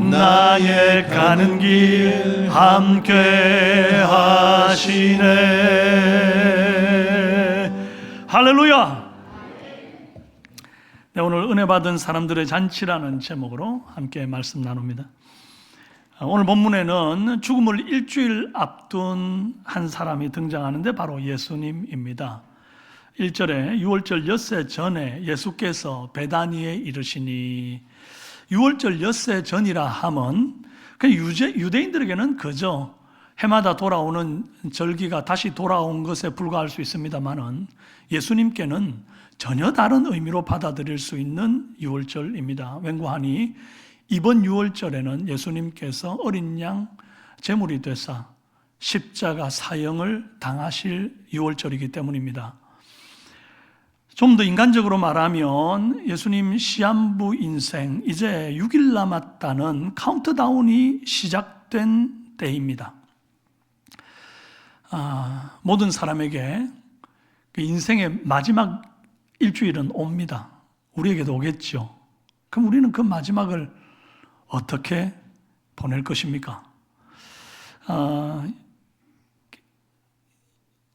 나의 가는 길 함께 하시네. 할렐루야. 네, 오늘 은혜 받은 사람들의 잔치라는 제목으로 함께 말씀 나눕니다. 오늘 본문에는 죽음을 일주일 앞둔 한 사람이 등장하는데 바로 예수님입니다. 1절에 유월절 엿새 전에 예수께서 베다니에 이르시니, 유월절 엿새 전이라 함은 유대인들에게는 그저 해마다 돌아오는 절기가 다시 돌아온 것에 불과할 수 있습니다만은 예수님께는 전혀 다른 의미로 받아들일 수 있는 유월절입니다. 왠고하니 이번 유월절에는 예수님께서 어린 양 제물이 되사 십자가 사형을 당하실 유월절이기 때문입니다. 좀 더 인간적으로 말하면 예수님 시한부 인생 이제 6일 남았다는 카운트다운이 시작된 때입니다. 모든 사람에게 그 인생의 마지막 일주일은 옵니다. 우리에게도 오겠죠. 그럼 우리는 그 마지막을 어떻게 보낼 것입니까?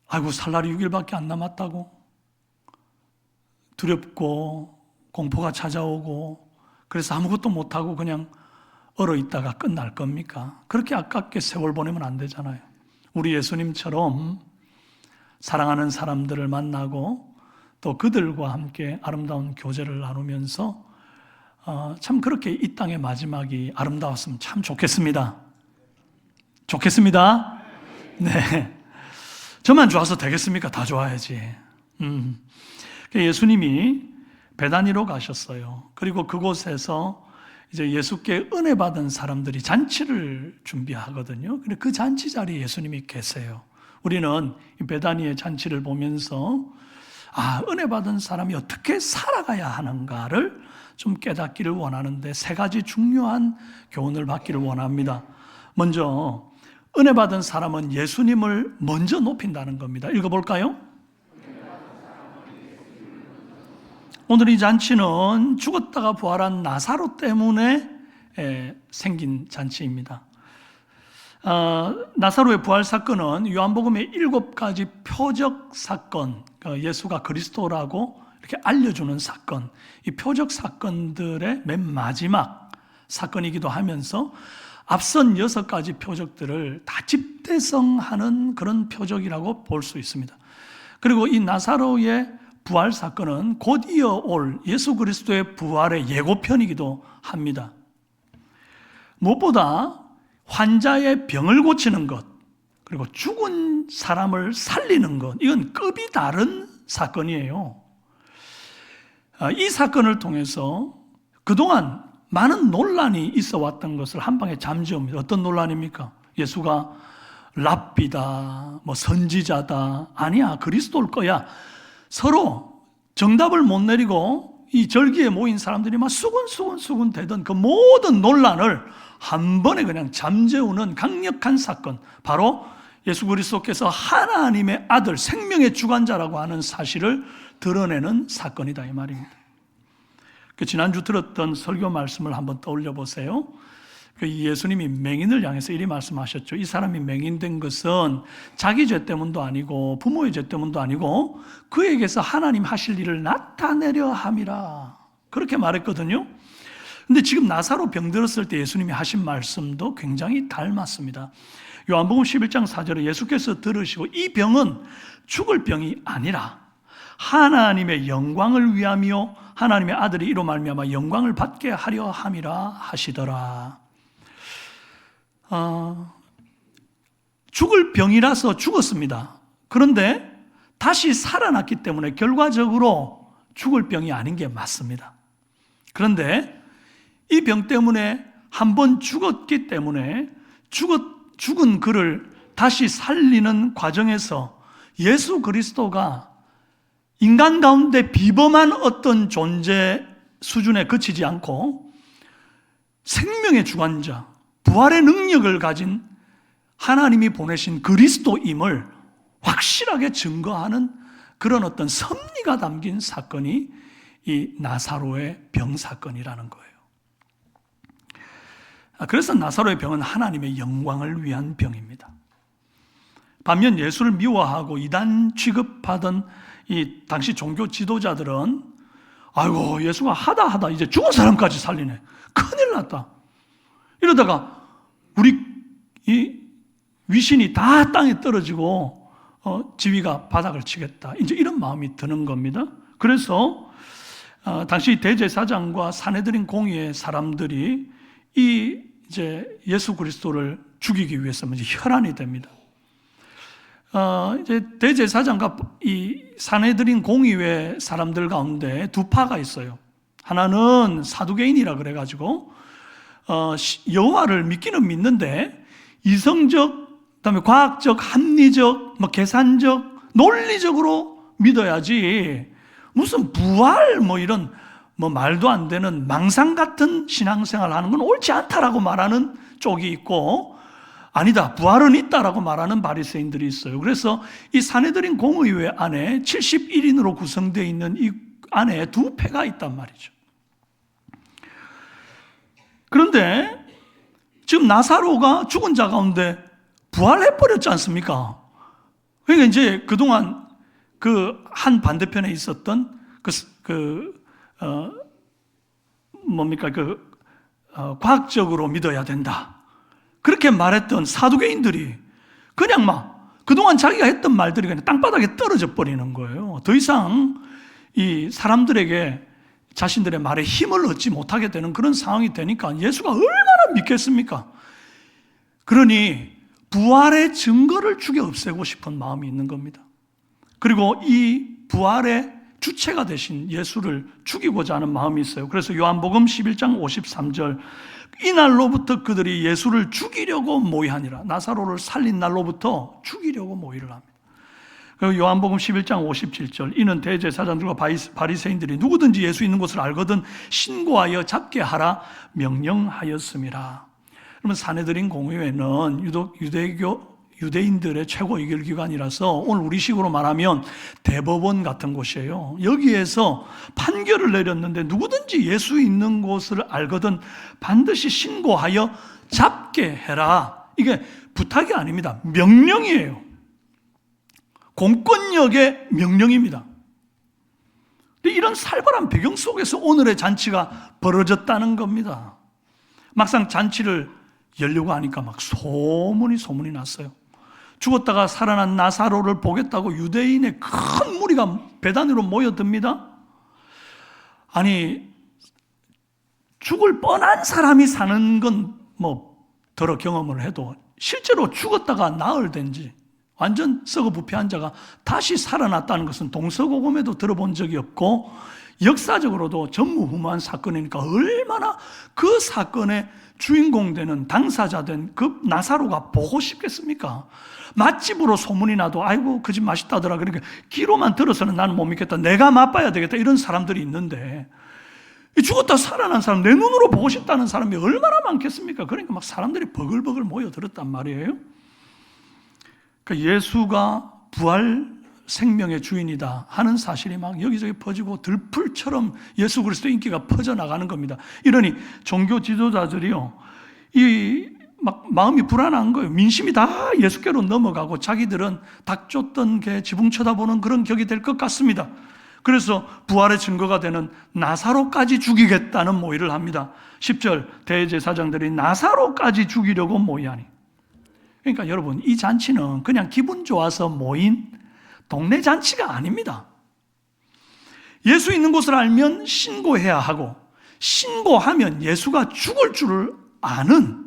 아이고, 살 날이 6일밖에 안 남았다고 두렵고 공포가 찾아오고 그래서 아무것도 못하고 그냥 얼어있다가 끝날 겁니까? 그렇게 아깝게 세월 보내면 안 되잖아요. 우리 예수님처럼 사랑하는 사람들을 만나고 또 그들과 함께 아름다운 교제를 나누면서 참 그렇게 이 땅의 마지막이 아름다웠으면 참 좋겠습니다. 좋겠습니다. 네. 저만 좋아서 되겠습니까? 다 좋아야지. 예수님이 베다니로 가셨어요. 그리고 그곳에서 이제 예수께 은혜 받은 사람들이 잔치를 준비하거든요. 근데 그 잔치 자리에 예수님이 계세요. 우리는 이 베다니의 잔치를 보면서 은혜 받은 사람이 어떻게 살아가야 하는가를 좀 깨닫기를 원하는데 세 가지 중요한 교훈을 받기를 원합니다. 먼저 은혜 받은 사람은 예수님을 먼저 높인다는 겁니다. 읽어볼까요? 오늘 이 잔치는 죽었다가 부활한 나사로 때문에 생긴 잔치입니다. 나사로의 부활 사건은 요한복음의 7가지 표적 사건, 예수가 그리스도라고 이렇게 알려주는 사건, 이 표적 사건들의 맨 마지막 사건이기도 하면서 앞선 6가지 표적들을 다 집대성하는 그런 표적이라고 볼 수 있습니다. 그리고 이 나사로의 부활 사건은 곧 이어올 예수 그리스도의 부활의 예고편이기도 합니다. 무엇보다 환자의 병을 고치는 것, 그리고 죽은 사람을 살리는 것, 이건 급이 다른 사건이에요. 이 사건을 통해서 그동안 많은 논란이 있어 왔던 것을 한 방에 잠재웁니다. 어떤 논란입니까? 예수가 랍비다, 선지자다, 아니야, 그리스도일 거야. 서로 정답을 못 내리고 이 절기에 모인 사람들이 막 수군수군 대던 그 모든 논란을 한 번에 그냥 잠재우는 강력한 사건, 바로 예수 그리스도께서 하나님의 아들, 생명의 주관자라고 하는 사실을 드러내는 사건이다 이 말입니다. 지난주 들었던 설교 말씀을 한번 떠올려 보세요. 예수님이 맹인을 향해서 이리 말씀하셨죠. 이 사람이 맹인된 것은 자기 죄 때문도 아니고 부모의 죄 때문도 아니고 그에게서 하나님 하실 일을 나타내려 함이라, 그렇게 말했거든요. 근데 지금 나사로 병들었을 때 예수님이 하신 말씀도 굉장히 닮았습니다. 요한복음 11장 4절에 예수께서 들으시고 이 병은 죽을 병이 아니라 하나님의 영광을 위하며 하나님의 아들이 이로 말미암아 영광을 받게 하려 함이라 하시더라. 죽을 병이라서 죽었습니다. 그런데 다시 살아났기 때문에 결과적으로 죽을 병이 아닌 게 맞습니다. 그런데 이 병 때문에 한번 죽었기 때문에 죽은 그를 다시 살리는 과정에서 예수 그리스도가 인간 가운데 비범한 어떤 존재 수준에 그치지 않고 생명의 주관자, 부활의 능력을 가진 하나님이 보내신 그리스도임을 확실하게 증거하는 그런 어떤 섭리가 담긴 사건이 이 나사로의 병 사건이라는 거예요. 그래서 나사로의 병은 하나님의 영광을 위한 병입니다. 반면 예수를 미워하고 이단 취급하던 이 당시 종교 지도자들은 아이고 예수가 하다 이제 죽은 사람까지 살리네. 큰일 났다. 이러다가 우리 이 위신이 다 땅에 떨어지고 지위가 바닥을 치겠다. 이제 이런 마음이 드는 겁니다. 그래서 당시 대제사장과 산헤드린 공의의 사람들이 이제 예수 그리스도를 죽이기 위해서 이제 혈안이 됩니다. 이제 대제사장과 이 산헤드린 공의회 사람들 가운데 두 파가 있어요. 하나는 사두개인이라 그래가지고 여호와를 믿기는 믿는데 이성적, 그다음에 과학적, 합리적, 계산적, 논리적으로 믿어야지 무슨 부활 이런 말도 안 되는 망상 같은 신앙생활 하는 건 옳지 않다라고 말하는 쪽이 있고 아니다, 부활은 있다라고 말하는 바리새인들이 있어요. 그래서 이 산헤드린 공의회 안에 71인으로 구성되어 있는 이 안에 두 패가 있단 말이죠. 그런데 지금 나사로가 죽은 자 가운데 부활해버렸지 않습니까? 그러니까 이제 그동안 그 한 반대편에 있었던 과학적으로 믿어야 된다. 그렇게 말했던 사두개인들이 그냥 그동안 자기가 했던 말들이 그냥 땅바닥에 떨어져 버리는 거예요. 더 이상 이 사람들에게 자신들의 말에 힘을 얻지 못하게 되는 그런 상황이 되니까 예수가 얼마나 믿겠습니까? 그러니 부활의 증거를 죽여 없애고 싶은 마음이 있는 겁니다. 그리고 이 부활의 주체가 되신 예수를 죽이고자 하는 마음이 있어요. 그래서 요한복음 11장 53절 이날로부터 그들이 예수를 죽이려고 모의하니라. 나사로를 살린 날로부터 죽이려고 모의를 합니다. 그리고 요한복음 11장 57절 이는 대제사장들과 바리새인들이 누구든지 예수 있는 곳을 알거든 신고하여 잡게 하라 명령하였음이라. 그러면 산헤드린 공의회는 유대인들의 최고 의결기관이라서 오늘 우리식으로 말하면 대법원 같은 곳이에요. 여기에서 판결을 내렸는데 누구든지 예수 있는 곳을 알거든 반드시 신고하여 잡게 해라. 이게 부탁이 아닙니다. 명령이에요. 공권력의 명령입니다. 이런 살벌한 배경 속에서 오늘의 잔치가 벌어졌다는 겁니다. 막상 잔치를 열려고 하니까 소문이 났어요. 죽었다가 살아난 나사로를 보겠다고 유대인의 큰 무리가 배단 위로 모여듭니다. 아니 죽을 뻔한 사람이 사는 건 더러 경험을 해도 실제로 죽었다가 나흘된지 완전 썩어 부패한 자가 다시 살아났다는 것은 동서고금에도 들어본 적이 없고 역사적으로도 전무후무한 사건이니까 얼마나 그 사건의 주인공 되는 당사자 된 그 나사로가 보고 싶겠습니까? 맛집으로 소문이 나도 아이고 그 집 맛있다더라. 그러니까 귀로만 들어서는 나는 못 믿겠다. 내가 맛봐야 되겠다. 이런 사람들이 있는데 죽었다 살아난 사람 내 눈으로 보고 싶다는 사람이 얼마나 많겠습니까? 그러니까 사람들이 버글버글 모여들었단 말이에요. 그러니까 예수가 부활 생명의 주인이다 하는 사실이 여기저기 퍼지고 들풀처럼 예수 그리스도의 인기가 퍼져나가는 겁니다. 이러니 종교 지도자들이요, 마음이 불안한 거예요. 민심이 다 예수께로 넘어가고 자기들은 닭 쫓던 개 지붕 쳐다보는 그런 격이 될 것 같습니다. 그래서 부활의 증거가 되는 나사로까지 죽이겠다는 모의를 합니다. 10절 대제사장들이 나사로까지 죽이려고 모의하니. 그러니까 여러분 이 잔치는 그냥 기분 좋아서 모인 동네 잔치가 아닙니다. 예수 있는 곳을 알면 신고해야 하고 신고하면 예수가 죽을 줄을 아는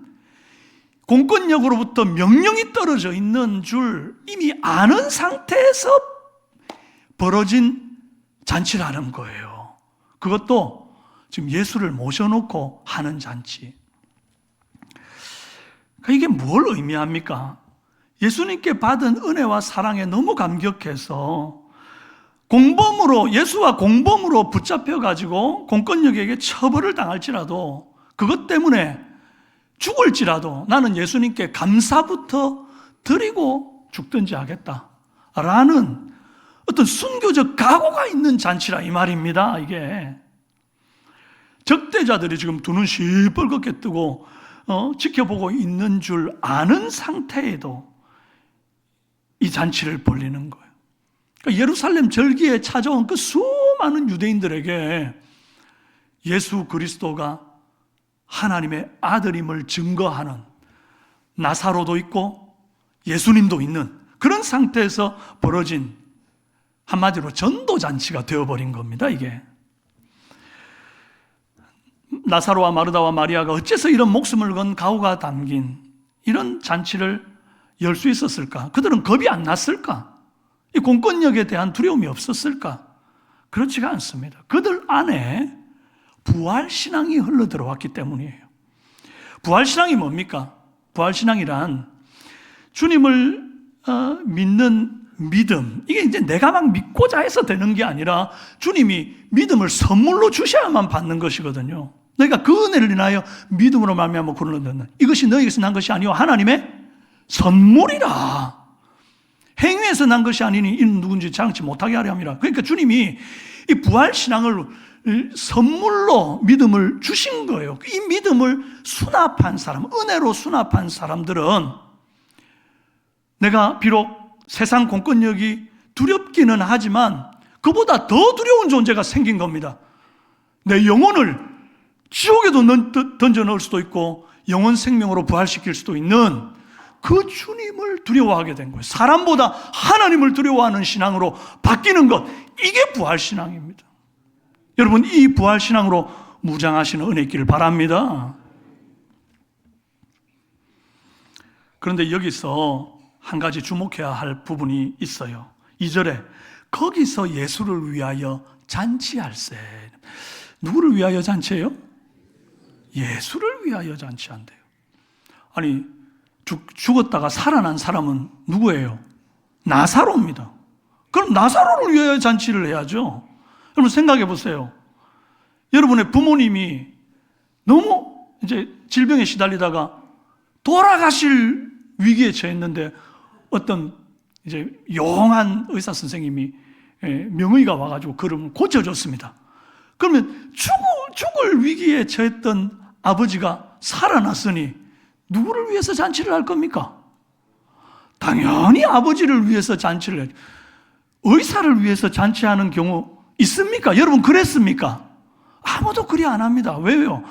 공권력으로부터 명령이 떨어져 있는 줄 이미 아는 상태에서 벌어진 잔치라는 거예요. 그것도 지금 예수를 모셔놓고 하는 잔치. 이게 뭘 의미합니까? 예수님께 받은 은혜와 사랑에 너무 감격해서 예수와 공범으로 붙잡혀가지고 공권력에게 처벌을 당할지라도 그것 때문에 죽을지라도 나는 예수님께 감사부터 드리고 죽든지 하겠다라는 어떤 순교적 각오가 있는 잔치라 이 말입니다. 이게 적대자들이 지금 두 눈 시뻘겋게 뜨고 지켜보고 있는 줄 아는 상태에도 이 잔치를 벌리는 거예요. 그러니까 예루살렘 절기에 찾아온 그 수많은 유대인들에게 예수 그리스도가 하나님의 아들임을 증거하는 나사로도 있고 예수님도 있는 그런 상태에서 벌어진 한마디로 전도잔치가 되어버린 겁니다. 이게 나사로와 마르다와 마리아가 어째서 이런 목숨을 건 가오가 담긴 이런 잔치를 열 수 있었을까? 그들은 겁이 안 났을까? 이 공권력에 대한 두려움이 없었을까? 그렇지가 않습니다. 그들 안에 부활신앙이 흘러들어왔기 때문이에요. 부활신앙이 뭡니까? 부활신앙이란 주님을 믿는 믿음, 이게 이제 내가 막 믿고자 해서 되는 게 아니라 주님이 믿음을 선물로 주셔야만 받는 것이거든요. 너희가 그 은혜를 인하여 믿음으로 말미암아 구원을 얻는다. 이것이 너희에게서 난 것이 아니요 하나님의 선물이라. 행위에서 난 것이 아니니 이는 누군지 자랑치 못하게 하려 함이라. 그러니까 주님이 이 부활신앙을 선물로 믿음을 주신 거예요. 이 믿음을 수납한 사람, 은혜로 수납한 사람들은 내가 비록 세상 공권력이 두렵기는 하지만 그보다 더 두려운 존재가 생긴 겁니다. 내 영혼을 지옥에도 던져 넣을 수도 있고 영원 생명으로 부활시킬 수도 있는 그 주님을 두려워하게 된 거예요. 사람보다 하나님을 두려워하는 신앙으로 바뀌는 것, 이게 부활신앙입니다. 여러분, 이 부활신앙으로 무장하시는 은혜 있기를 바랍니다. 그런데 여기서 한 가지 주목해야 할 부분이 있어요. 2절에 거기서 예수를 위하여 잔치할세. 누구를 위하여 잔치해요? 예수를 위하여 잔치한대요. 아니, 죽었다가 살아난 사람은 누구예요? 나사로입니다. 그럼 나사로를 위하여 잔치를 해야죠. 여러분 생각해 보세요. 여러분의 부모님이 너무 이제 질병에 시달리다가 돌아가실 위기에 처했는데 어떤 이제 용한 의사 선생님이 명의가 와가지고 그를 고쳐줬습니다. 그러면 죽을 위기에 처했던 아버지가 살아났으니 누구를 위해서 잔치를 할 겁니까? 당연히 아버지를 위해서 잔치를 해야죠. 의사를 위해서 잔치하는 경우 있습니까? 여러분 그랬습니까? 아무도 그리 안 합니다. 왜요?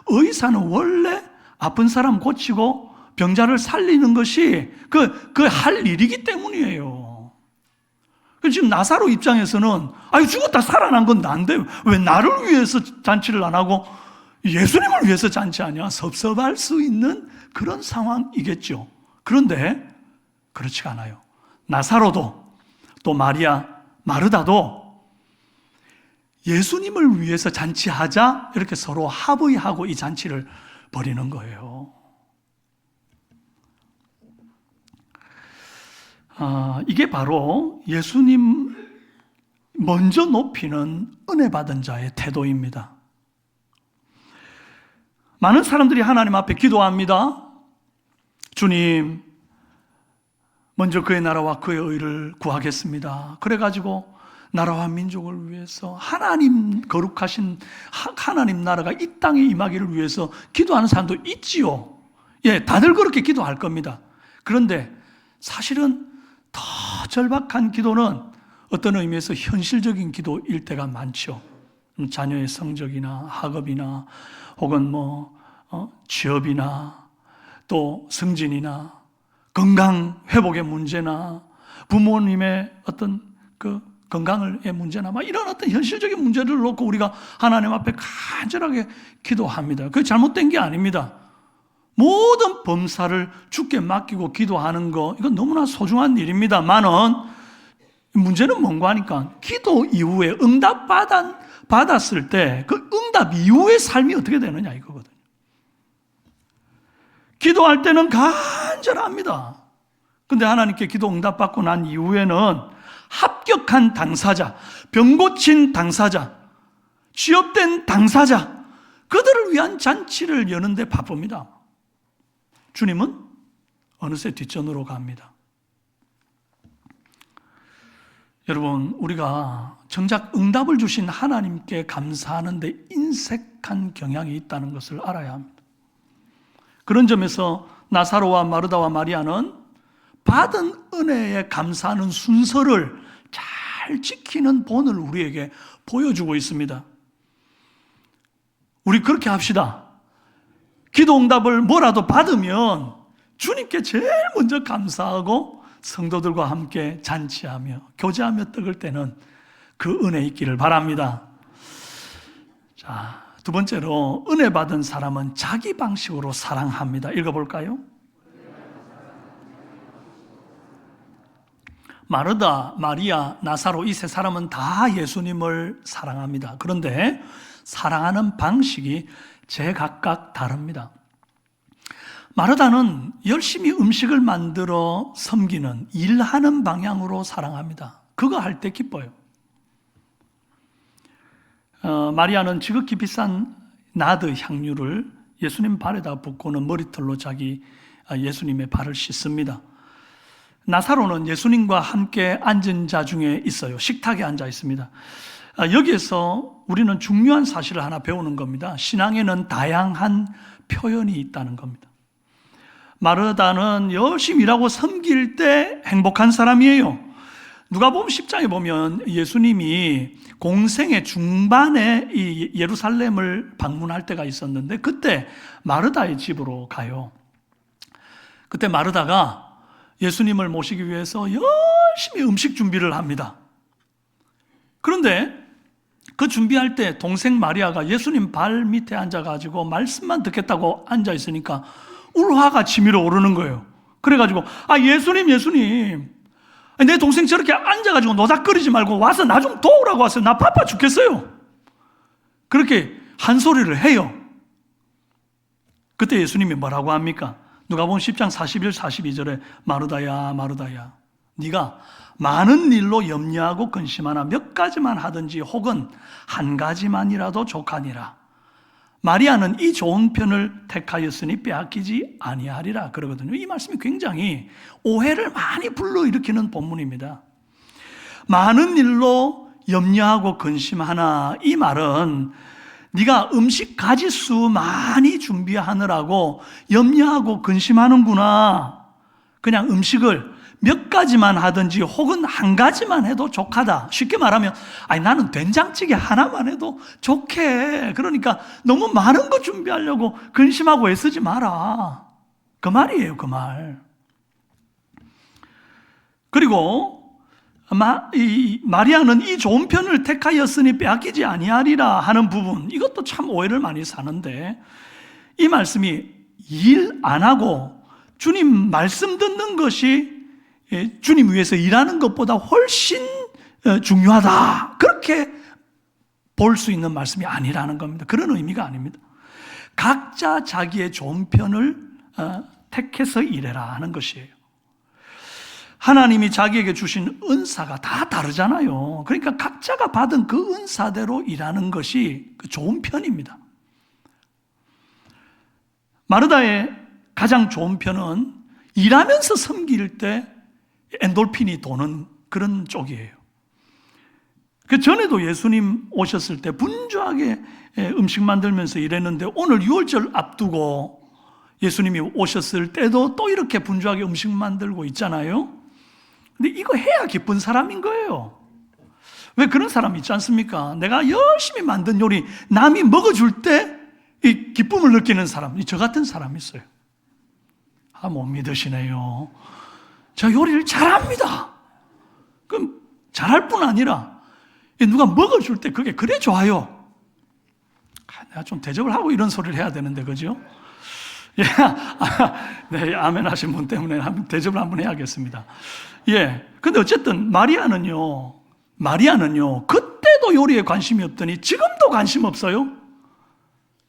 의사는 원래 아픈 사람 고치고 병자를 살리는 것이 그 할 일이기 때문이에요. 지금 나사로 입장에서는 죽었다 살아난 건 난데 왜 나를 위해서 잔치를 안 하고 예수님을 위해서 잔치하냐? 섭섭할 수 있는 그런 상황이겠죠. 그런데 그렇지가 않아요. 나사로도 또 마리아, 마르다도 예수님을 위해서 잔치하자 이렇게 서로 합의하고 이 잔치를 벌이는 거예요. 이게 바로 예수님 먼저 높이는 은혜 받은 자의 태도입니다. 많은 사람들이 하나님 앞에 기도합니다. 주님, 먼저 그의 나라와 그의 의를 구하겠습니다. 그래가지고 나라와 민족을 위해서 하나님 거룩하신 하나님 나라가 이 땅에 임하기를 위해서 기도하는 사람도 있지요. 예, 다들 그렇게 기도할 겁니다. 그런데 사실은 더 절박한 기도는 어떤 의미에서 현실적인 기도일 때가 많죠. 자녀의 성적이나 학업이나 혹은 취업이나 또 승진이나 건강 회복의 문제나 부모님의 어떤 그 건강의 문제나 이런 어떤 현실적인 문제를 놓고 우리가 하나님 앞에 간절하게 기도합니다. 그게 잘못된 게 아닙니다. 모든 범사를 주께 맡기고 기도하는 거, 이건 너무나 소중한 일입니다만은 문제는 뭔가 하니까 기도 이후에 응답 받았을 때 그 응답 이후의 삶이 어떻게 되느냐 이거거든요. 기도할 때는 간절합니다. 근데 하나님께 기도 응답받고 난 이후에는 합격한 당사자, 병 고친 당사자, 취업된 당사자, 그들을 위한 잔치를 여는데 바쁩니다. 주님은 어느새 뒷전으로 갑니다. 여러분, 우리가 정작 응답을 주신 하나님께 감사하는데 인색한 경향이 있다는 것을 알아야 합니다. 그런 점에서 나사로와 마르다와 마리아는 받은 은혜에 감사하는 순서를 잘 지키는 본을 우리에게 보여주고 있습니다. 우리 그렇게 합시다. 기도 응답을 뭐라도 받으면 주님께 제일 먼저 감사하고 성도들과 함께 잔치하며 교제하며 떡을 떼는 그 은혜 있기를 바랍니다. 자, 두 번째로 은혜 받은 사람은 자기 방식으로 사랑합니다. 읽어볼까요? 마르다, 마리아, 나사로 이 세 사람은 다 예수님을 사랑합니다. 그런데 사랑하는 방식이 제각각 다릅니다. 마르다는 열심히 음식을 만들어 섬기는 일하는 방향으로 사랑합니다. 그거 할 때 기뻐요. 마리아는 지극히 비싼 나드 향유를 예수님 발에다 붓고는 머리털로 자기 예수님의 발을 씻습니다. 나사로는 예수님과 함께 앉은 자 중에 있어요. 식탁에 앉아 있습니다. 여기에서 우리는 중요한 사실을 하나 배우는 겁니다. 신앙에는 다양한 표현이 있다는 겁니다. 마르다는 열심히 일하고 섬길 때 행복한 사람이에요. 누가복음 10장에 보면 예수님이 공생의 중반에 이 예루살렘을 방문할 때가 있었는데 그때 마르다의 집으로 가요. 그때 마르다가 예수님을 모시기 위해서 열심히 음식 준비를 합니다. 그런데 그 준비할 때 동생 마리아가 예수님 발 밑에 앉아가지고 말씀만 듣겠다고 앉아있으니까 울화가 치밀어 오르는 거예요. 그래가지고 예수님 내 동생 저렇게 앉아가지고 노닥거리지 말고 와서 나 좀 도우라고 하세요. 나 바빠 죽겠어요. 그렇게 한 소리를 해요. 그때 예수님이 뭐라고 합니까? 누가복음 10장 41, 42절에 마르다야 마르다야 네가 많은 일로 염려하고 근심하나 몇 가지만 하든지 혹은 한 가지만이라도 족하니라. 마리아는 이 좋은 편을 택하였으니 빼앗기지 아니하리라 그러거든요. 이 말씀이 굉장히 오해를 많이 불러일으키는 본문입니다. 많은 일로 염려하고 근심하나 이 말은 네가 음식 가짓수 많이 준비하느라고 염려하고 근심하는구나. 그냥 음식을 몇 가지만 하든지 혹은 한 가지만 해도 족하다. 쉽게 말하면 나는 된장찌개 하나만 해도 좋게. 그러니까 너무 많은 거 준비하려고 근심하고 애쓰지 마라. 그 말이에요, 그 말. 그리고 마리아는 이 좋은 편을 택하였으니 빼앗기지 아니하리라 하는 부분, 이것도 참 오해를 많이 사는데 이 말씀이 일 안 하고 주님 말씀 듣는 것이 주님 위해서 일하는 것보다 훨씬 중요하다, 그렇게 볼 수 있는 말씀이 아니라는 겁니다. 그런 의미가 아닙니다. 각자 자기의 좋은 편을 택해서 일해라 하는 것이에요. 하나님이 자기에게 주신 은사가 다 다르잖아요. 그러니까 각자가 받은 그 은사대로 일하는 것이 그 좋은 편입니다. 마르다의 가장 좋은 편은 일하면서 섬길 때 엔돌핀이 도는 그런 쪽이에요. 그 전에도 예수님 오셨을 때 분주하게 음식 만들면서 일했는데 오늘 유월절 앞두고 예수님이 오셨을 때도 또 이렇게 분주하게 음식 만들고 있잖아요. 근데 이거 해야 기쁜 사람인 거예요. 왜 그런 사람 있지 않습니까? 내가 열심히 만든 요리 남이 먹어줄 때 이 기쁨을 느끼는 사람, 저 같은 사람이 있어요. 못 믿으시네요. 저 요리를 잘합니다. 그럼 잘할 뿐 아니라 누가 먹어줄 때 그게 그래 좋아요. 내가 좀 대접을 하고 이런 소리를 해야 되는데, 그죠? 예, 네, 아멘 하신 분 때문에 대접을 한번 해야겠습니다. 예, 근데 어쨌든 마리아는요, 그때도 요리에 관심이 없더니 지금도 관심 없어요.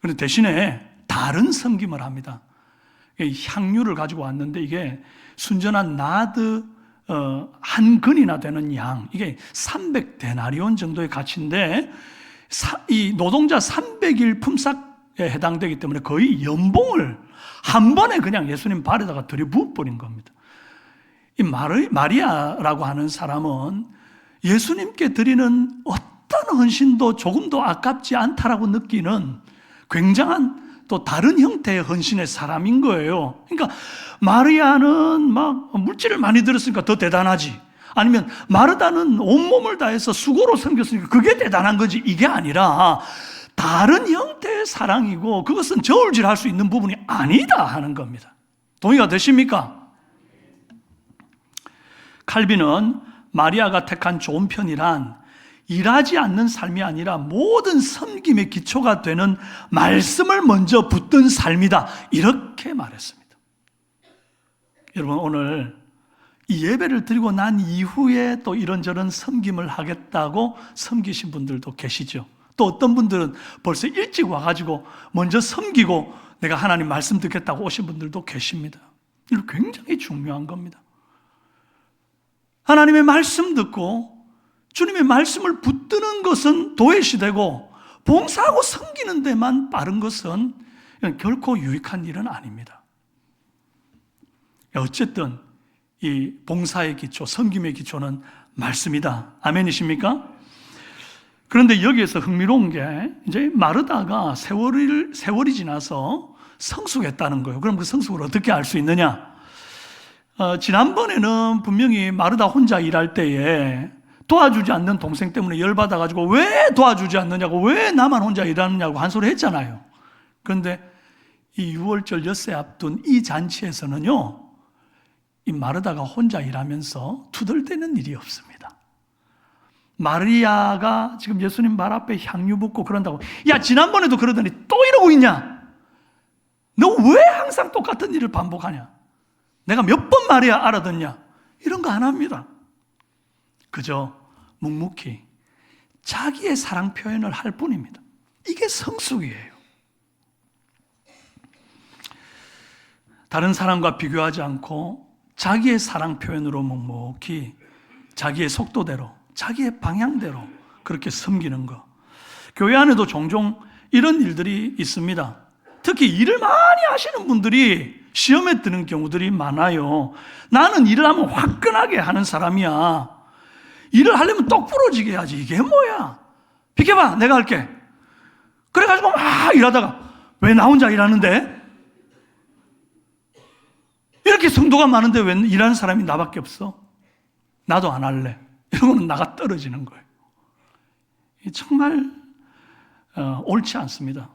그런데 대신에 다른 섬김을 합니다. 향유를 가지고 왔는데 이게 순전한 나드 한 근이나 되는 양, 이게 300데나리온 정도의 가치인데 이 노동자 300일 품삯에 해당되기 때문에 거의 연봉을 한 번에 그냥 예수님 발에다가 들이부어버린 겁니다. 이 마리아라고 하는 사람은 예수님께 드리는 어떤 헌신도 조금도 아깝지 않다라고 느끼는 굉장한 또 다른 형태의 헌신의 사람인 거예요. 그러니까 마리아는 막 물질을 많이 들었으니까 더 대단하지, 아니면 마르다는 온몸을 다해서 수고로 섬겼으니까 그게 대단한 거지, 이게 아니라 다른 형태의 사랑이고 그것은 저울질할 수 있는 부분이 아니다 하는 겁니다. 동의가 되십니까? 칼빈은 마리아가 택한 좋은 편이란 일하지 않는 삶이 아니라 모든 섬김의 기초가 되는 말씀을 먼저 붙든 삶이다, 이렇게 말했습니다. 여러분, 오늘 이 예배를 드리고 난 이후에 또 이런저런 섬김을 하겠다고 섬기신 분들도 계시죠. 또 어떤 분들은 벌써 일찍 와가지고 먼저 섬기고 내가 하나님 말씀 듣겠다고 오신 분들도 계십니다. 이거 굉장히 중요한 겁니다. 하나님의 말씀 듣고 주님의 말씀을 붙드는 것은 도외시되고 봉사하고 섬기는 데만 빠른 것은 결코 유익한 일은 아닙니다. 어쨌든 이 봉사의 기초, 섬김의 기초는 말씀이다. 아멘이십니까? 그런데 여기에서 흥미로운 게 이제 마르다가 세월이 지나서 성숙했다는 거예요. 그럼 그 성숙을 어떻게 알 수 있느냐? 지난번에는 분명히 마르다 혼자 일할 때에 도와주지 않는 동생 때문에 열받아가지고 왜 도와주지 않느냐고, 왜 나만 혼자 일하느냐고 한 소리 했잖아요. 그런데 이 6월절 엿새 앞둔 이 잔치에서는요, 이 마르다가 혼자 일하면서 투덜대는 일이 없습니다. 마리아가 지금 예수님 발 앞에 향유 붓고 그런다고, 야, 지난번에도 그러더니 또 이러고 있냐? 너 왜 항상 똑같은 일을 반복하냐? 내가 몇 번 말해야 알아듣냐? 이런 거 안 합니다. 그저 묵묵히 자기의 사랑 표현을 할 뿐입니다. 이게 성숙이에요. 다른 사람과 비교하지 않고 자기의 사랑 표현으로 묵묵히 자기의 속도대로, 자기의 방향대로 그렇게 섬기는 것. 교회 안에도 종종 이런 일들이 있습니다. 특히 일을 많이 하시는 분들이 시험에 드는 경우들이 많아요. 나는 일을 하면 화끈하게 하는 사람이야. 일을 하려면 똑 부러지게 해야지. 이게 뭐야? 비켜봐, 내가 할게. 그래가지고 막 일하다가 왜 나 혼자 일하는데? 이렇게 성도가 많은데 왜 일하는 사람이 나밖에 없어? 나도 안 할래. 이러고는 나가 떨어지는 거예요. 정말 옳지 않습니다.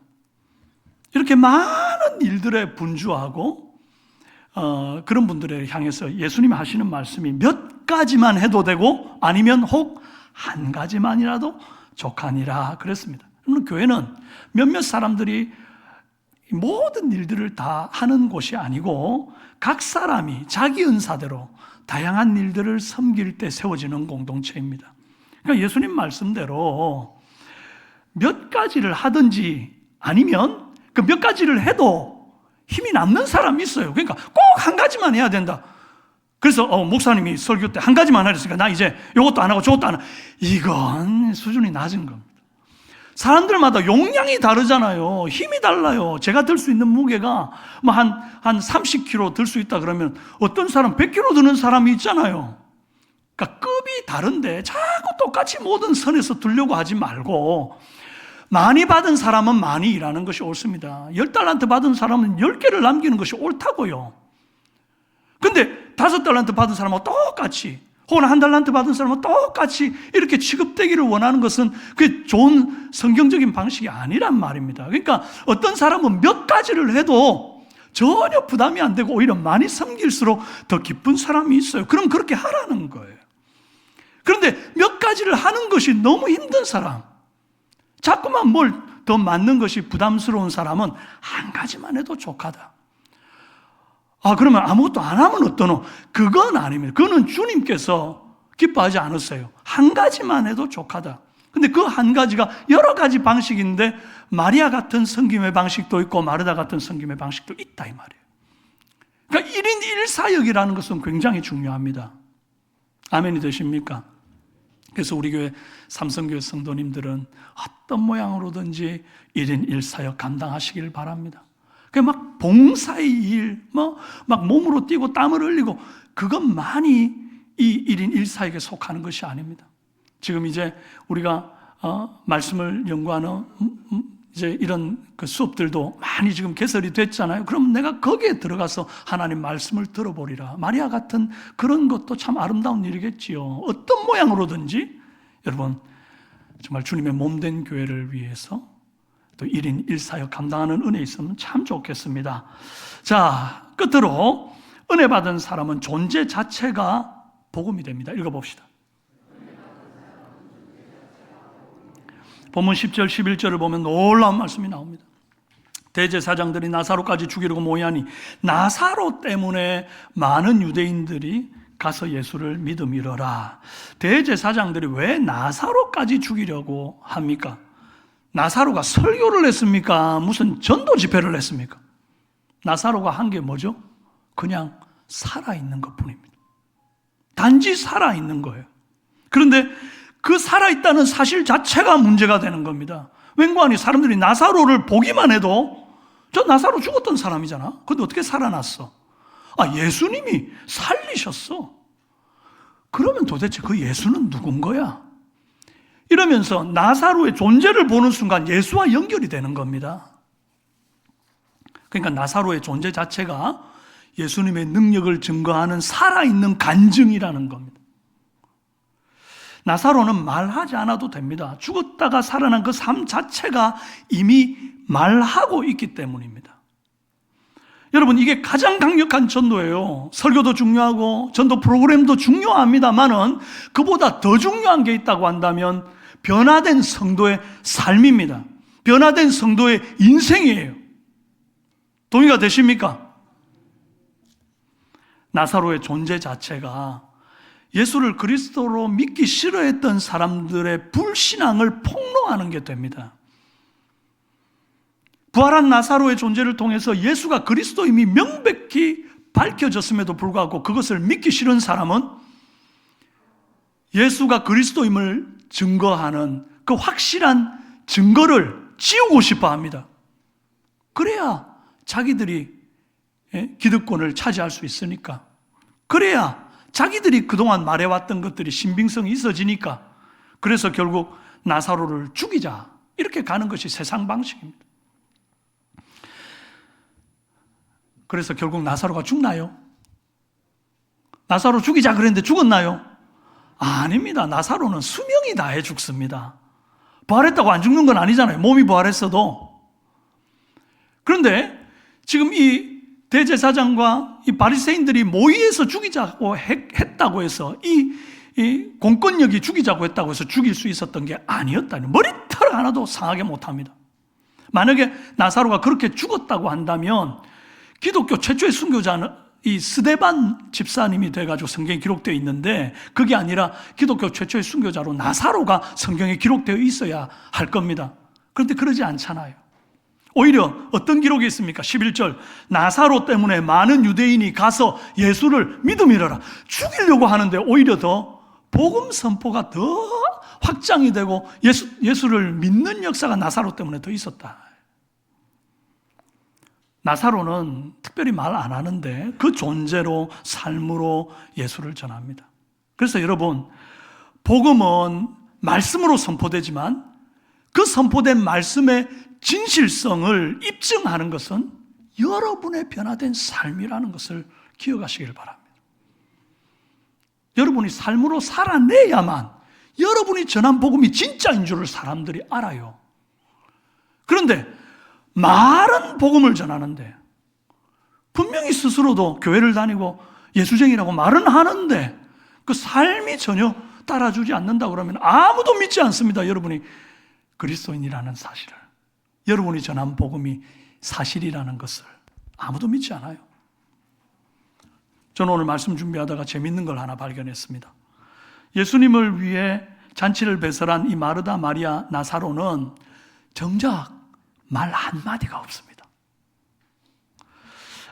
이렇게 많은 일들에 분주하고 그런 분들을 향해서 예수님이 하시는 말씀이 몇 가지만 해도 되고 아니면 혹 한 가지만이라도 족하니라 그랬습니다. 그러면 교회는 몇몇 사람들이 모든 일들을 다 하는 곳이 아니고 각 사람이 자기 은사대로 다양한 일들을 섬길 때 세워지는 공동체입니다. 그러니까 예수님 말씀대로 몇 가지를 하든지 아니면 그 몇 가지를 해도 힘이 남는 사람이 있어요. 그러니까 꼭 한 가지만 해야 된다. 그래서 목사님이 설교 때 한 가지만 하랬으니까 나 이제 이것도 안 하고 저것도 안 하고, 이건 수준이 낮은 겁니다. 사람들마다 용량이 다르잖아요. 힘이 달라요. 제가 들 수 있는 무게가 뭐 한 30kg 들 수 있다 그러면 어떤 사람 100kg 드는 사람이 있잖아요. 그러니까 급이 다른데 자꾸 똑같이 모든 선에서 들려고 하지 말고, 많이 받은 사람은 많이 일하는 것이 옳습니다. 10달란트 받은 사람은 10개를 남기는 것이 옳다고요. 근데 5달란트 받은 사람은 똑같이, 혹은 1달란트 받은 사람은 똑같이 이렇게 취급되기를 원하는 것은 그게 좋은 성경적인 방식이 아니란 말입니다. 그러니까 어떤 사람은 몇 가지를 해도 전혀 부담이 안 되고 오히려 많이 섬길수록 더 기쁜 사람이 있어요. 그럼 그렇게 하라는 거예요. 그런데 몇 가지를 하는 것이 너무 힘든 사람, 자꾸만 뭘 더 맞는 것이 부담스러운 사람은 한 가지만 해도 족하다. 그러면 아무것도 안 하면 어떠노? 그건 아닙니다. 그거는 주님께서 기뻐하지 않으세요. 한 가지만 해도 족하다. 근데 그 한 가지가 여러 가지 방식인데 마리아 같은 섬김의 방식도 있고 마르다 같은 섬김의 방식도 있다 이 말이에요. 그러니까 1인 1사역이라는 것은 굉장히 중요합니다. 아멘이 되십니까? 그래서 우리 교회 삼성교회 성도님들은 어떤 모양으로든지 1인 1사역 감당하시길 바랍니다. 막 봉사의 일, 막 몸으로 뛰고 땀을 흘리고 그것만이 이 1인 1사역에 속하는 것이 아닙니다. 지금 이제 우리가 말씀을 연구하는 이제 이런 그 수업들도 많이 지금 개설이 됐잖아요. 그럼 내가 거기에 들어가서 하나님 말씀을 들어보리라. 마리아 같은 그런 것도 참 아름다운 일이겠지요. 어떤 모양으로든지 여러분 정말 주님의 몸된 교회를 위해서 또 1인 1사역 감당하는 은혜 있으면 참 좋겠습니다. 자, 끝으로 은혜 받은 사람은 존재 자체가 복음이 됩니다. 읽어봅시다. 본문 10절 11절을 보면 놀라운 말씀이 나옵니다. 대제사장들이 나사로까지 죽이려고 모이하니 나사로 때문에 많은 유대인들이 가서 예수를 믿음이러라. 대제사장들이 왜 나사로까지 죽이려고 합니까? 나사로가 설교를 했습니까? 무슨 전도 집회를 했습니까? 나사로가 한 게 뭐죠? 그냥 살아있는 것뿐입니다. 단지 살아있는 거예요. 그런데 그 살아있다는 사실 자체가 문제가 되는 겁니다. 웬관이 사람들이 나사로를 보기만 해도 저 나사로 죽었던 사람이잖아. 근데 어떻게 살아났어? 아, 예수님이 살리셨어. 그러면 도대체 그 예수는 누군 거야? 이러면서 나사로의 존재를 보는 순간 예수와 연결이 되는 겁니다. 그러니까 나사로의 존재 자체가 예수님의 능력을 증거하는 살아있는 간증이라는 겁니다. 나사로는 말하지 않아도 됩니다. 죽었다가 살아난 그 삶 자체가 이미 말하고 있기 때문입니다. 여러분, 이게 가장 강력한 전도예요. 설교도 중요하고 전도 프로그램도 중요합니다만은 그보다 더 중요한 게 있다고 한다면 변화된 성도의 삶입니다. 변화된 성도의 인생이에요. 동의가 되십니까? 나사로의 존재 자체가 예수를 그리스도로 믿기 싫어했던 사람들의 불신앙을 폭로하는 게 됩니다. 부활한 나사로의 존재를 통해서 예수가 그리스도임이 명백히 밝혀졌음에도 불구하고 그것을 믿기 싫은 사람은 예수가 그리스도임을 증거하는 그 확실한 증거를 지우고 싶어 합니다. 그래야 자기들이 기득권을 차지할 수 있으니까, 그래야 자기들이 그동안 말해왔던 것들이 신빙성이 있어지니까, 그래서 결국 나사로를 죽이자 이렇게 가는 것이 세상 방식입니다. 그래서 결국 나사로가 죽나요? 나사로 죽이자 그랬는데 죽었나요? 아닙니다. 나사로는 수명이 다해 죽습니다. 부활했다고 안 죽는 건 아니잖아요. 몸이 부활했어도. 그런데 지금 이 대제사장과 이 바리새인들이 모의해서 죽이자고 했다고 해서 이 공권력이 죽이자고 했다고 해서 죽일 수 있었던 게 아니었다니, 머리털 하나도 상하게 못합니다. 만약에 나사로가 그렇게 죽었다고 한다면 기독교 최초의 순교자는 이 스데반 집사님이 돼가지고 성경에 기록되어 있는데, 그게 아니라 기독교 최초의 순교자로 나사로가 성경에 기록되어 있어야 할 겁니다. 그런데 그러지 않잖아요. 오히려 어떤 기록이 있습니까? 11절, 나사로 때문에 많은 유대인이 가서 예수를 믿음이라라. 죽이려고 하는데 오히려 더 복음 선포가 더 확장이 되고 예수를 믿는 역사가 나사로 때문에 더 있었다. 나사로는 특별히 말 안 하는데 그 존재로, 삶으로 예수를 전합니다. 그래서 여러분, 복음은 말씀으로 선포되지만 그 선포된 말씀의 진실성을 입증하는 것은 여러분의 변화된 삶이라는 것을 기억하시길 바랍니다. 여러분이 삶으로 살아내야만 여러분이 전한 복음이 진짜인 줄을 사람들이 알아요. 그런데 말은 복음을 전하는데, 분명히 스스로도 교회를 다니고 예수쟁이라고 말은 하는데 그 삶이 전혀 따라주지 않는다 그러면 아무도 믿지 않습니다. 여러분이 그리스도인이라는 사실을, 여러분이 전한 복음이 사실이라는 것을 아무도 믿지 않아요. 저는 오늘 말씀 준비하다가 재밌는 걸 하나 발견했습니다. 예수님을 위해 잔치를 배설한 이 마르다, 마리아, 나사로는 정작 말 한마디가 없습니다.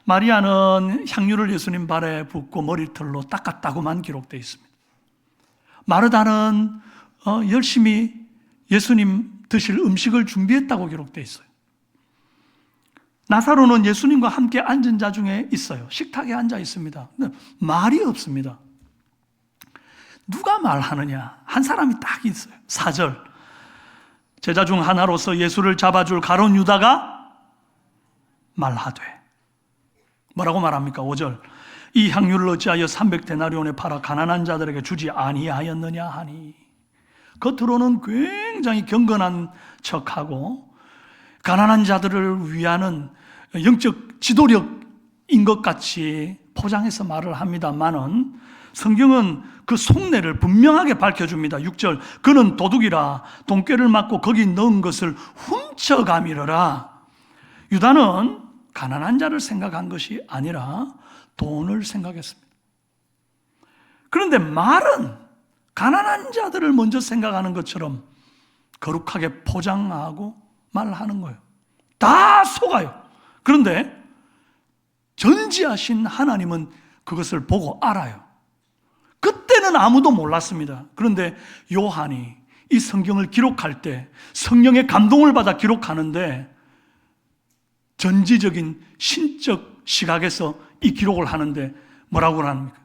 마리아는 향유를 예수님 발에 붓고 머리털로 닦았다고만 기록되어 있습니다. 마르다는 열심히 예수님 드실 음식을 준비했다고 기록되어 있어요. 나사로는 예수님과 함께 앉은 자 중에 있어요. 식탁에 앉아 있습니다. 근데 말이 없습니다. 누가 말하느냐? 한 사람이 딱 있어요. 4절. 제자 중 하나로서 예수를 잡아줄 가룟 유다가 말하되, 뭐라고 말합니까? 5절, 이 향유를 어찌하여 300데나리온에 팔아 가난한 자들에게 주지 아니하였느냐 하니. 겉으로는 굉장히 경건한 척하고 가난한 자들을 위하는 영적 지도력인 것 같이 포장해서 말을 합니다만은, 성경은 그 속내를 분명하게 밝혀줍니다. 6절, 그는 도둑이라 돈꾀를 맞고 거기 넣은 것을 훔쳐가미르라. 유다는 가난한 자를 생각한 것이 아니라 돈을 생각했습니다. 그런데 말은 가난한 자들을 먼저 생각하는 것처럼 거룩하게 포장하고 말하는 거예요. 다 속아요. 그런데 전지하신 하나님은 그것을 보고 알아요. 그때는 아무도 몰랐습니다. 그런데 요한이 이 성경을 기록할 때 성령의 감동을 받아 기록하는데, 전지적인 신적 시각에서 이 기록을 하는데 뭐라고 합니까?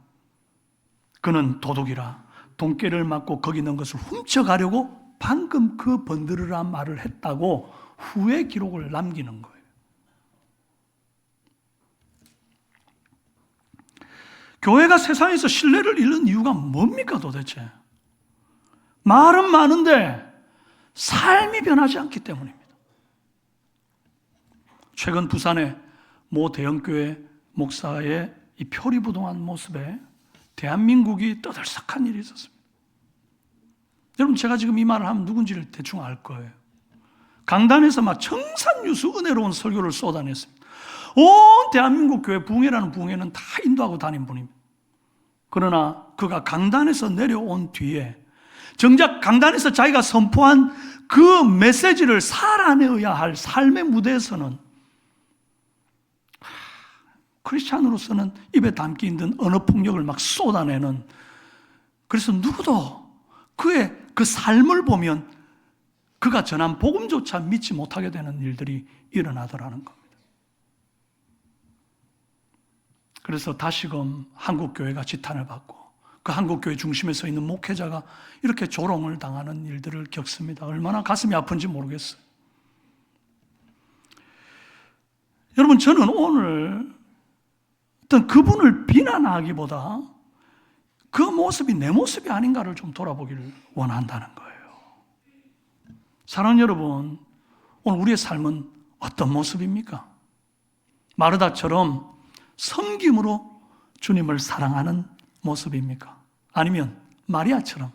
그는 도둑이라 돈꾀를 맞고 거기 넣은 것을 훔쳐가려고 방금 그 번들으라 말을 했다고 후에 기록을 남기는 거예요. 교회가 세상에서 신뢰를 잃는 이유가 뭡니까 도대체? 말은 많은데 삶이 변하지 않기 때문입니다. 최근 부산의 모 대형교회 목사의 이 표리부동한 모습에 대한민국이 떠들썩한 일이 있었습니다. 여러분, 제가 지금 이 말을 하면 누군지를 대충 알 거예요. 강단에서 막 청산유수 은혜로운 설교를 쏟아냈습니다. 온 대한민국 교회 부흥회라는 부흥회는 다 인도하고 다닌 분입니다. 그러나 그가 강단에서 내려온 뒤에 정작 강단에서 자기가 선포한 그 메시지를 살아내어야 할 삶의 무대에서는 크리스찬으로서는 입에 담기 힘든 언어 폭력을 막 쏟아내는, 그래서 누구도 그의 그 삶을 보면 그가 전한 복음조차 믿지 못하게 되는 일들이 일어나더라는 겁니다. 그래서 다시금 한국교회가 지탄을 받고 그 한국교회 중심에 서 있는 목회자가 이렇게 조롱을 당하는 일들을 겪습니다. 얼마나 가슴이 아픈지 모르겠어요. 여러분, 저는 오늘 어떤 그분을 비난하기보다 그 모습이 내 모습이 아닌가를 좀 돌아보기를 원한다는 거예요. 사랑하는 여러분, 오늘 우리의 삶은 어떤 모습입니까? 마르다처럼 섬김으로 주님을 사랑하는 모습입니까? 아니면 마리아처럼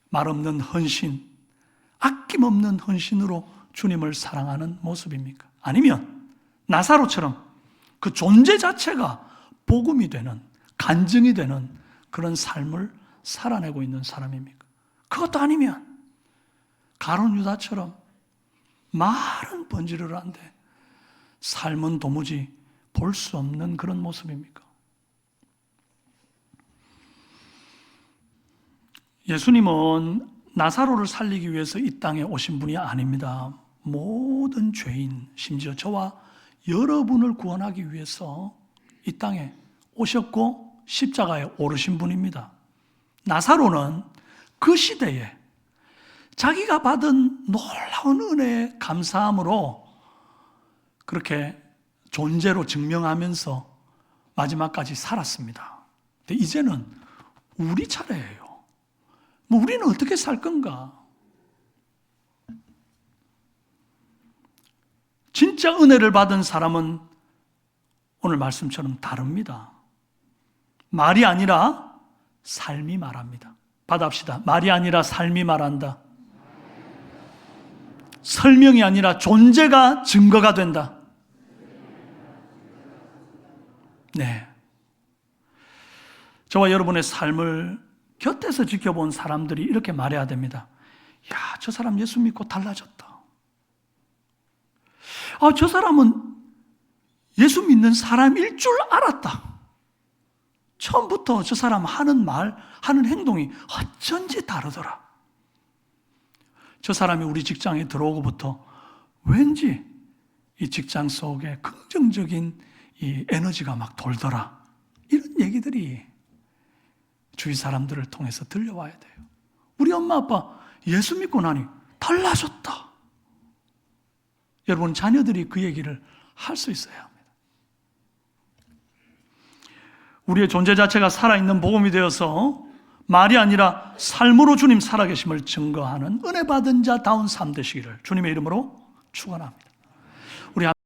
말 없는 헌신, 아낌없는 헌신으로 주님을 사랑하는 모습입니까? 아니면 나사로처럼 그 존재 자체가 복음이 되는, 간증이 되는 그런 삶을 살아내고 있는 사람입니까? 그것도 아니면 가룟 유다처럼 말은 번지르르한데 삶은 도무지 볼 수 없는 그런 모습입니까? 예수님은 나사로를 살리기 위해서 이 땅에 오신 분이 아닙니다. 모든 죄인, 심지어 저와 여러분을 구원하기 위해서 이 땅에 오셨고 십자가에 오르신 분입니다. 나사로는 그 시대에 자기가 받은 놀라운 은혜에 감사함으로 그렇게 존재로 증명하면서 마지막까지 살았습니다. 근데 이제는 우리 차례예요. 우리는 어떻게 살 건가? 진짜 은혜를 받은 사람은 오늘 말씀처럼 다릅니다. 말이 아니라 삶이 말합니다. 받아합시다. 말이 아니라 삶이 말한다. 설명이 아니라 존재가 증거가 된다. 네. 저와 여러분의 삶을 곁에서 지켜본 사람들이 이렇게 말해야 됩니다. 야, 저 사람 예수 믿고 달라졌다. 아, 저 사람은 예수 믿는 사람일 줄 알았다. 처음부터 저 사람 하는 말, 하는 행동이 어쩐지 다르더라. 저 사람이 우리 직장에 들어오고부터 왠지 이 직장 속에 긍정적인 이 에너지가 막 돌더라. 이런 얘기들이 주위 사람들을 통해서 들려와야 돼요. 우리 엄마 아빠 예수 믿고 나니 달라졌다. 여러분, 자녀들이 그 얘기를 할 수 있어야 합니다. 우리의 존재 자체가 살아있는 복음이 되어서 말이 아니라 삶으로 주님 살아계심을 증거하는 은혜 받은 자다운 삶 되시기를 주님의 이름으로 축원합니다. 우리